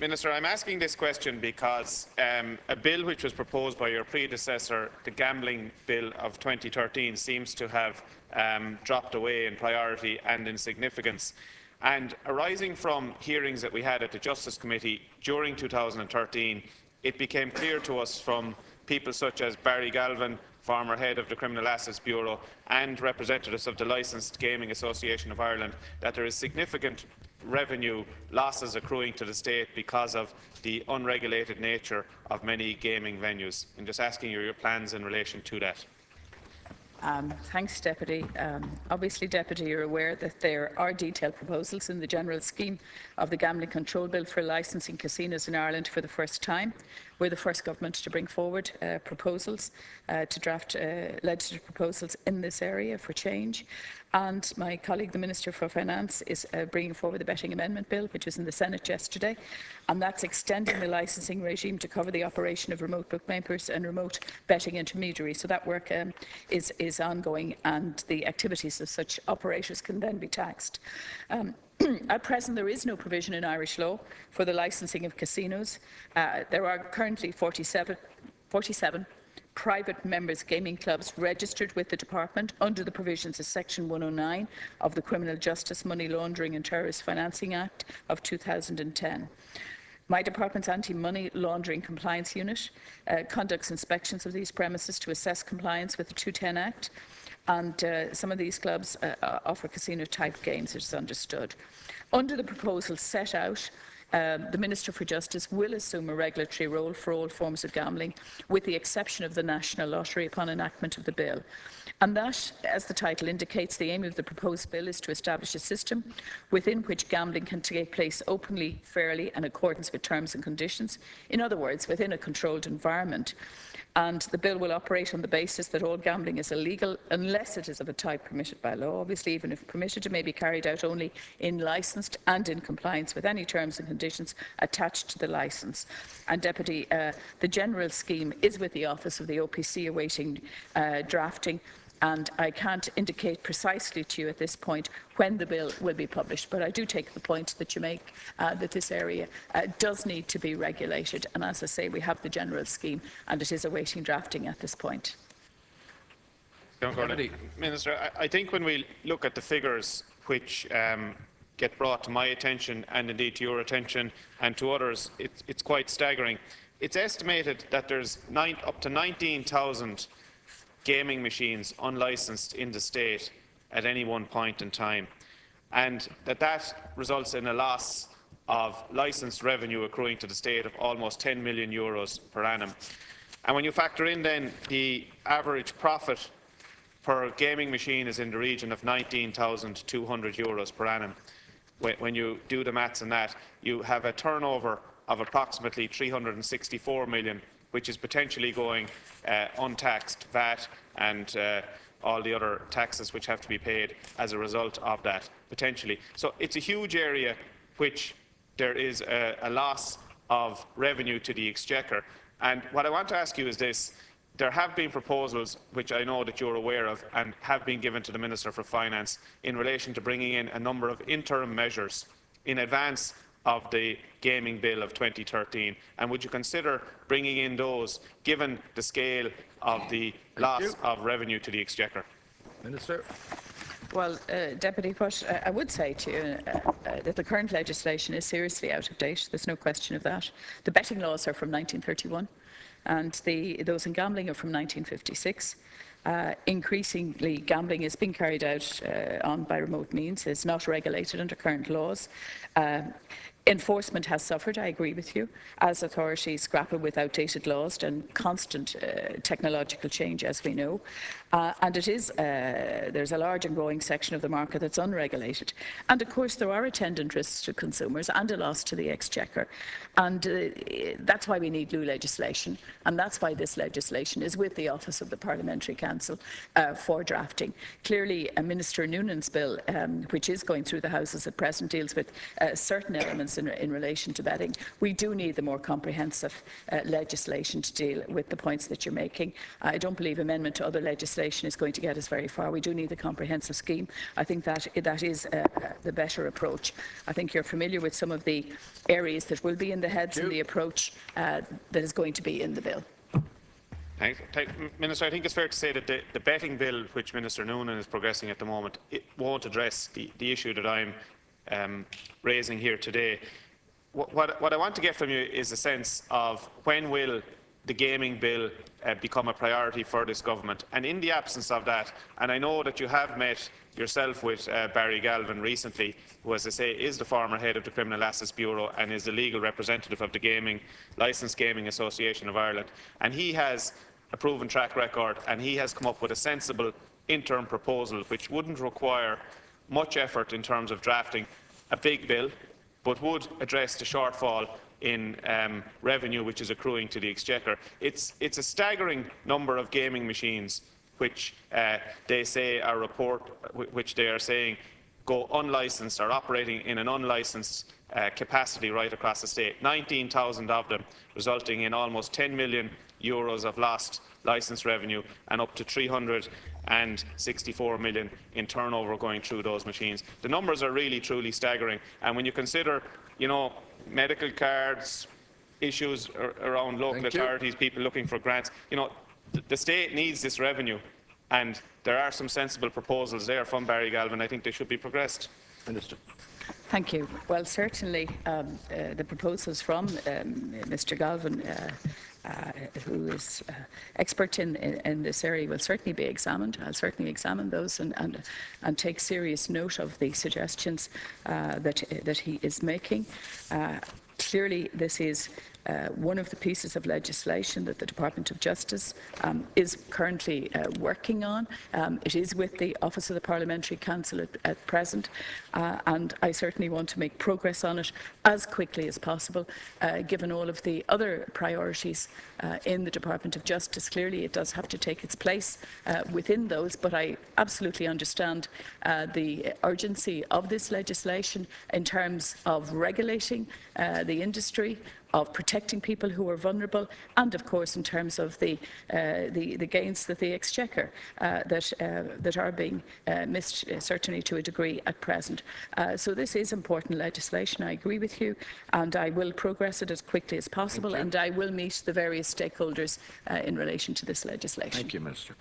Minister, I'm asking this question because a bill which was proposed by your predecessor, the Gambling Bill of 2013, seems to have dropped away in priority and in significance. And arising from hearings that we had at the Justice Committee during 2013, it became clear to us from people such as Barry Galvin, former head of the Criminal Assets Bureau, and representatives of the Licensed Gaming Association of Ireland, that there is significant revenue losses accruing to the state because of the unregulated nature of many gaming venues. I'm just asking you your plans in relation to that. Thanks, Deputy. Obviously, Deputy, you're aware that there are detailed proposals in the general scheme of the Gambling Control Bill for licensing casinos in Ireland for the first time. We're the first government to bring forward proposals, to draft legislative proposals in this area for change. And my colleague, the Minister for Finance, is bringing forward the Betting Amendment Bill, which was in the Senate yesterday, and that's extending the licensing regime to cover the operation of remote bookmakers and remote betting intermediaries. So that work is ongoing, and the activities of such operators can then be taxed. At present, there is no provision in Irish law for the licensing of casinos. There are currently 47 private members' gaming clubs registered with the Department under the provisions of Section 109 of the Criminal Justice Money Laundering and Terrorist Financing Act of 2010. My department's anti-money laundering compliance unit conducts inspections of these premises to assess compliance with the 210 Act, and some of these clubs offer casino-type games, it is understood. Under the proposal set out, the Minister for Justice will assume a regulatory role for all forms of gambling, with the exception of the National Lottery upon enactment of the bill. And that, as the title indicates, the aim of the proposed bill is to establish a system within which gambling can take place openly, fairly, and in accordance with terms and conditions. In other words, within a controlled environment. And the bill will operate on the basis that all gambling is illegal unless it is of a type permitted by law. Obviously, even if permitted, it may be carried out only in licensed and in compliance with any terms and conditions attached to the licence. And Deputy, the general scheme is with the Office of the OPC awaiting drafting, and I can't indicate precisely to you at this point when the bill will be published, but I do take the point that you make that this area does need to be regulated, and as I say, we have the general scheme and it is awaiting drafting at this point. Minister, I think when we look at the figures which get brought to my attention and indeed to your attention and to others, it's quite staggering. It's estimated that there's up to 19,000 gaming machines unlicensed in the state at any one point in time, and that results in a loss of licensed revenue accruing to the state of almost €10 million per annum. And when you factor in then the average profit per gaming machine is in the region of €19,200 per annum, when you do the maths on that, you have a turnover of approximately €364 million, which is potentially going untaxed, VAT and all the other taxes which have to be paid as a result of that, potentially. So it's a huge area which there is a loss of revenue to the Exchequer. And what I want to ask you is this. There have been proposals, which I know that you're aware of, and have been given to the Minister for Finance in relation to bringing in a number of interim measures in advance of the Gaming Bill of 2013, and would you consider bringing in those, given the scale of the loss of revenue to the Exchequer? Minister. Well, Deputy, what I would say to you that the current legislation is seriously out of date. There's no question of that. The betting laws are from 1931, and those in gambling are from 1956. Increasingly, gambling is being carried out on by remote means. It's not regulated under current laws. Enforcement has suffered, I agree with you, as authorities grapple with outdated laws and constant technological change, as we know. And there's a large and growing section of the market that's unregulated. And of course, there are attendant risks to consumers and a loss to the Exchequer. And that's why we need new legislation. And that's why this legislation is with the Office of the Parliamentary Council for drafting. Clearly, Minister Noonan's bill, which is going through the Houses at present, deals with certain elements concerns in relation to betting. We do need the more comprehensive legislation to deal with the points that you're making. I don't believe amendment to other legislation is going to get us very far. We do need a comprehensive scheme. I think that is the better approach. I think you're familiar with some of the areas that will be in the heads and the approach that is going to be in the bill. Minister, I think it's fair to say that the betting bill, which Minister Noonan is progressing at the moment, it won't address the issue that I'm raising here today. What I want to get from you is a sense of when will the gaming bill become a priority for this government, and in the absence of that, and I know that you have met yourself with Barry Galvin recently, who, as I say, is the former head of the Criminal Assets Bureau and is the legal representative of the Licensed Gaming Association of Ireland, and he has a proven track record, and he has come up with a sensible interim proposal which wouldn't require much effort in terms of drafting a big bill, but would address the shortfall in revenue which is accruing to the Exchequer. It's a staggering number of gaming machines which they say which they are saying go unlicensed or operating in an unlicensed capacity right across the state. 19,000 of them, resulting in almost 10 million euros of lost licence revenue and up to 364 million in turnover going through those machines. The numbers are really truly staggering, and when you consider, you know, medical cards, issues around local authorities, people looking for grants, you know, the state needs this revenue, and there are some sensible proposals there from Barry Galvin. I think they should be progressed. Minister. Thank you. Well, certainly the proposals from Mr. Galvin, who is expert in this area, will certainly be examined. I'll certainly examine those and take serious note of the suggestions that he is making. Clearly, this is one of the pieces of legislation that the Department of Justice is currently working on. It is with the Office of the Parliamentary Counsel at present, and I certainly want to make progress on it as quickly as possible, given all of the other priorities in the Department of Justice. Clearly, it does have to take its place within those, but I absolutely understand the urgency of this legislation in terms of regulating the industry, of protecting people who are vulnerable, and of course in terms of the gains that the Exchequer that are being missed, certainly to a degree at present. So this is important legislation, I agree with you, and I will progress it as quickly as possible, and I will meet the various stakeholders in relation to this legislation. Thank you, Minister.